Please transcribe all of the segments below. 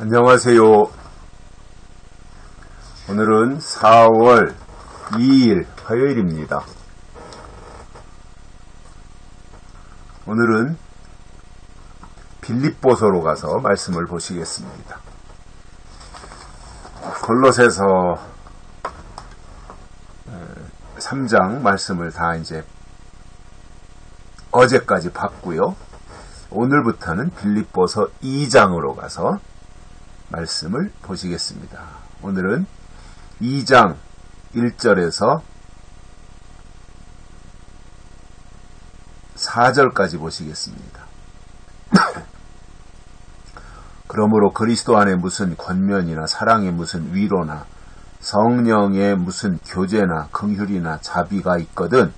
안녕하세요. 오늘은 4월 2일 화요일입니다. 오늘은 빌립보서로 가서 말씀을 보시겠습니다. 골로새서 3장 말씀을 다 이제 어제까지 봤고요. 오늘부터는 빌립보서 2장으로 가서 말씀을 보시겠습니다. 오늘은 2장 1절에서 4절까지 보시겠습니다. 그러므로 그리스도 안에 무슨 권면이나 사랑에 무슨 위로나 성령의 무슨 교제나 긍휼이나 자비가 있거든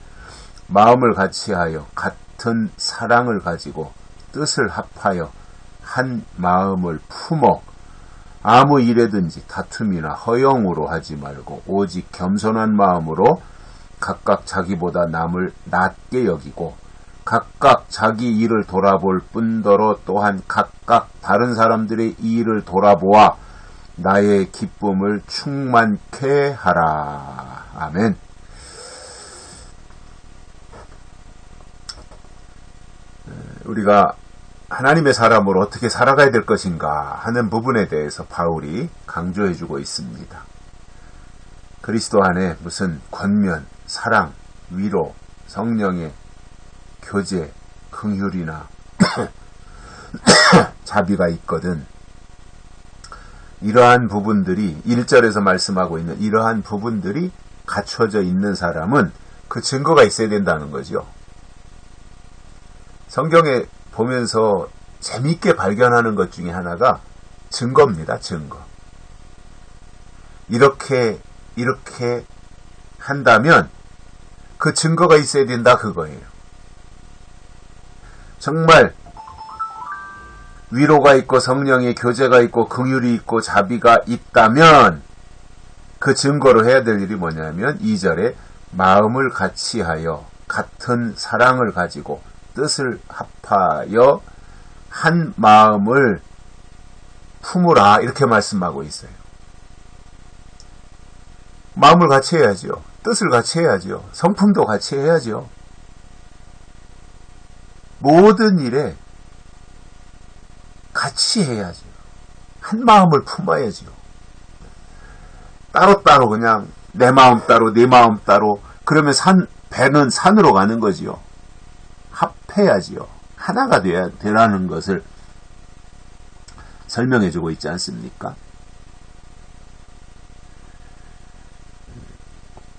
마음을 같이하여 같은 사랑을 가지고 뜻을 합하여 한 마음을 품어 아무 일에든지 다툼이나 허영으로 하지 말고 오직 겸손한 마음으로 각각 자기보다 남을 낮게 여기고 각각 자기 일을 돌아볼 뿐더러 또한 각각 다른 사람들의 일을 돌아보아 나의 기쁨을 충만케 하라. 아멘. 우리가 하나님의 사람으로 어떻게 살아가야 될 것인가 하는 부분에 대해서 바울이 강조해주고 있습니다. 그리스도 안에 무슨 권면, 사랑, 위로, 성령의 교제, 긍휼이나 자비가 있거든. 이러한 부분들이 1절에서 말씀하고 있는 이러한 부분들이 갖춰져 있는 사람은 그 증거가 있어야 된다는 거죠. 성경에 보면서 재미있게 발견하는 것 중에 하나가 증거입니다. 증거. 이렇게 한다면 그 증거가 있어야 된다 그거예요. 정말 위로가 있고 성령의 교제가 있고 긍휼이 있고 자비가 있다면 그 증거로 해야 될 일이 뭐냐면 2절에 마음을 같이하여 같은 사랑을 가지고 뜻을 합하여 한 마음을 품으라 이렇게 말씀하고 있어요. 마음을 같이 해야죠. 뜻을 같이 해야죠. 성품도 같이 해야죠. 모든 일에 같이 해야죠. 한 마음을 품어야죠. 따로따로 그냥 내 마음 따로 네 마음 따로 그러면 배는 산으로 가는 거지요. 합해야지요. 하나가 되라는 것을 설명해주고 있지 않습니까?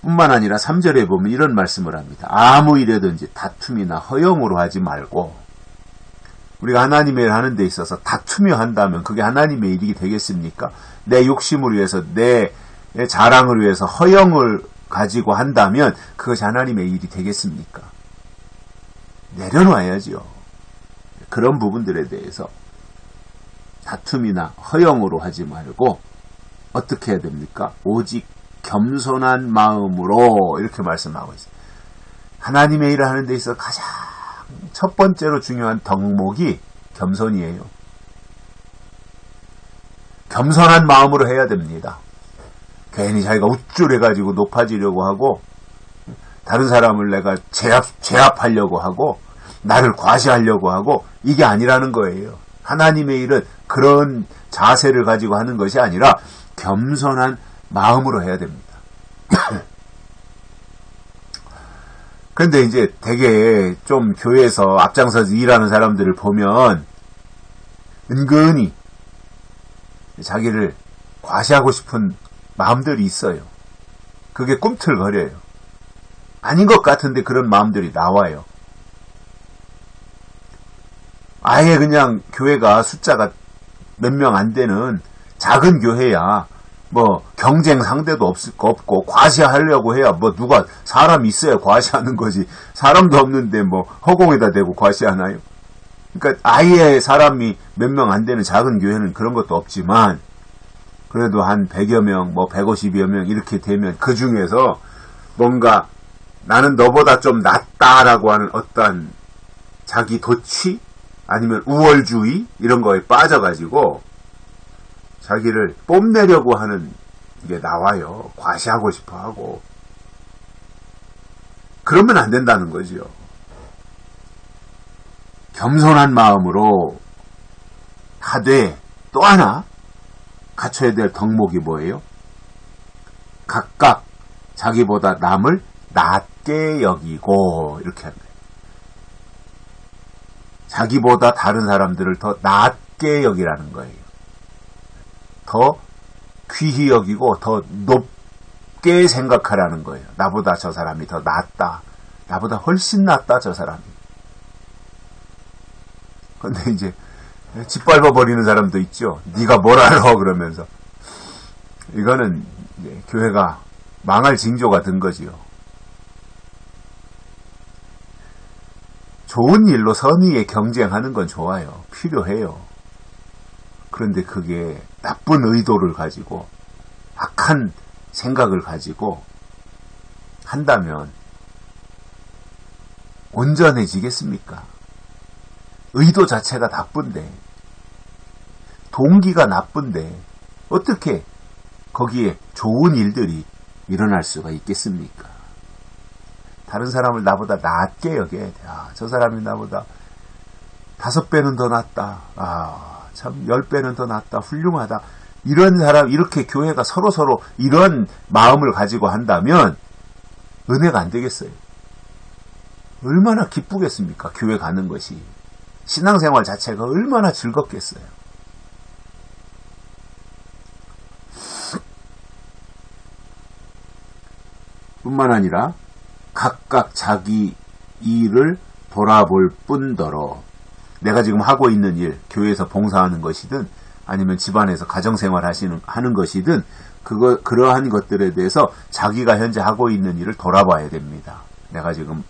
뿐만 아니라 3절에 보면 이런 말씀을 합니다. 아무 일에든지 다툼이나 허영으로 하지 말고 우리가 하나님의 일을 하는 데 있어서 다투며 한다면 그게 하나님의 일이 되겠습니까? 내 욕심을 위해서 내 자랑을 위해서 허영을 가지고 한다면 그것이 하나님의 일이 되겠습니까? 내려놔야지요. 그런 부분들에 대해서 다툼이나 허영으로 하지 말고 어떻게 해야 됩니까? 오직 겸손한 마음으로 이렇게 말씀하고 있어요. 하나님의 일을 하는 데 있어서 가장 첫 번째로 중요한 덕목이 겸손이에요. 겸손한 마음으로 해야 됩니다. 괜히 자기가 우쭐해가지고 높아지려고 하고 다른 사람을 내가 제압하려고 하고 나를 과시하려고 하고 이게 아니라는 거예요. 하나님의 일은 그런 자세를 가지고 하는 것이 아니라 겸손한 마음으로 해야 됩니다. 그런데 이제 되게 좀 교회에서 앞장서서 일하는 사람들을 보면 은근히 자기를 과시하고 싶은 마음들이 있어요. 그게 꿈틀거려요. 아닌 것 같은데 그런 마음들이 나와요. 아예 그냥 교회가 숫자가 몇 명 안 되는 작은 교회야 뭐 경쟁 상대도 없고 과시하려고 해야 뭐 누가 사람이 있어야 과시하는 거지 사람도 없는데 뭐 허공에다 대고 과시하나요? 그러니까 아예 사람이 몇 명 안 되는 작은 교회는 그런 것도 없지만 그래도 한 100여 명, 뭐 150여 명 이렇게 되면 그 중에서 뭔가 나는 너보다 좀 낫다라고 하는 어떤 자기 도취 아니면 우월주의 이런 거에 빠져가지고 자기를 뽐내려고 하는 게 나와요. 과시하고 싶어 하고. 그러면 안 된다는 거지요. 겸손한 마음으로 하되 또 하나 갖춰야 될 덕목이 뭐예요? 각각 자기보다 남을 낮게 여기고 이렇게 합니다. 자기보다 다른 사람들을 더 낮게 여기라는 거예요. 더 귀히 여기고 더 높게 생각하라는 거예요. 나보다 저 사람이 더 낫다. 나보다 훨씬 낫다 저 사람이. 근데 이제 짓밟아버리는 사람도 있죠. 네가 뭘 알아 그러면서. 이거는 이제 교회가 망할 징조가 된 거지요. 좋은 일로 선의에 경쟁하는 건 좋아요. 필요해요. 그런데 그게 나쁜 의도를 가지고 악한 생각을 가지고 한다면 온전해지겠습니까? 의도 자체가 나쁜데, 동기가 나쁜데 어떻게 거기에 좋은 일들이 일어날 수가 있겠습니까? 다른 사람을 나보다 낫게 여겨야 돼. 저 사람이 나보다 5배는 더 낫다. 참 10배는 더 낫다. 훌륭하다. 이런 사람, 이렇게 교회가 서로서로 이런 마음을 가지고 한다면 은혜가 안 되겠어요. 얼마나 기쁘겠습니까? 교회 가는 것이. 신앙생활 자체가 얼마나 즐겁겠어요. 뿐만 아니라 각각 자기 일을 돌아볼 뿐더러 내가 지금 하고 있는 일, 교회에서 봉사하는 것이든 아니면 집안에서 가정생활 하는 것이든 그러한 것들에 대해서 자기가 현재 하고 있는 일을 돌아봐야 됩니다. 내가 지금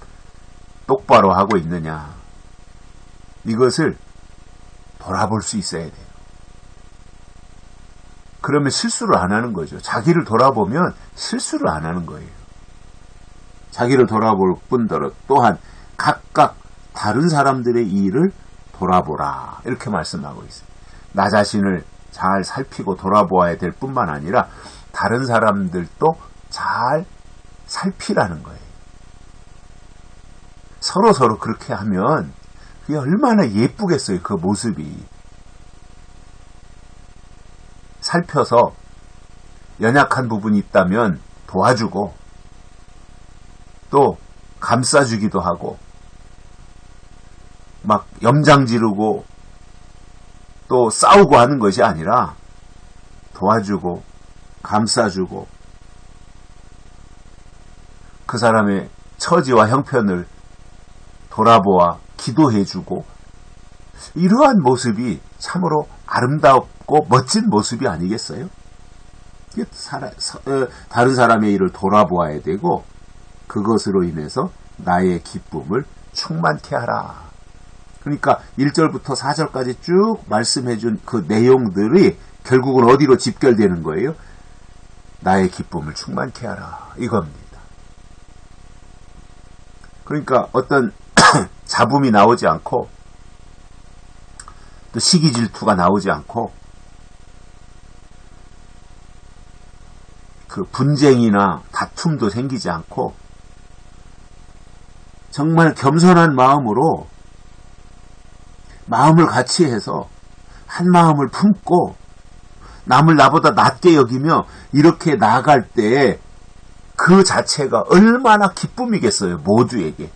똑바로 하고 있느냐. 이것을 돌아볼 수 있어야 돼요. 그러면 실수를 안 하는 거죠. 자기를 돌아보면 실수를 안 하는 거예요. 자기를 돌아볼 뿐더러 또한 각각 다른 사람들의 일을 돌아보라. 이렇게 말씀하고 있어요. 나 자신을 잘 살피고 돌아보아야 될 뿐만 아니라 다른 사람들도 잘 살피라는 거예요. 서로 그렇게 하면 그게 얼마나 예쁘겠어요. 그 모습이. 살펴서 연약한 부분이 있다면 도와주고 또 감싸주기도 하고 막 염장 지르고 또 싸우고 하는 것이 아니라 도와주고 감싸주고 그 사람의 처지와 형편을 돌아보아 기도해주고 이러한 모습이 참으로 아름답고 멋진 모습이 아니겠어요? 다른 사람의 일을 돌아보아야 되고 그것으로 인해서 나의 기쁨을 충만케 하라. 그러니까 1절부터 4절까지 쭉 말씀해준 그 내용들이 결국은 어디로 집결되는 거예요? 나의 기쁨을 충만케 하라. 이겁니다. 그러니까 어떤 잡음이 나오지 않고 또 시기 질투가 나오지 않고 그 분쟁이나 다툼도 생기지 않고 정말 겸손한 마음으로 마음을 같이 해서 한 마음을 품고 남을 나보다 낮게 여기며 이렇게 나아갈 때 그 자체가 얼마나 기쁨이겠어요. 모두에게.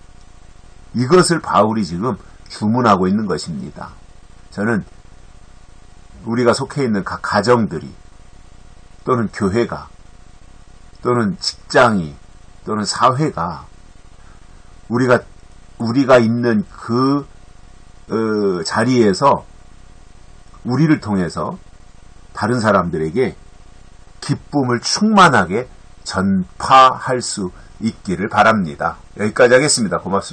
이것을 바울이 지금 주문하고 있는 것입니다. 저는 우리가 속해 있는 각 가정들이 또는 교회가 또는 직장이 또는 사회가 우리가 있는 그 자리에서 우리를 통해서 다른 사람들에게 기쁨을 충만하게 전파할 수 있기를 바랍니다. 여기까지 하겠습니다. 고맙습니다.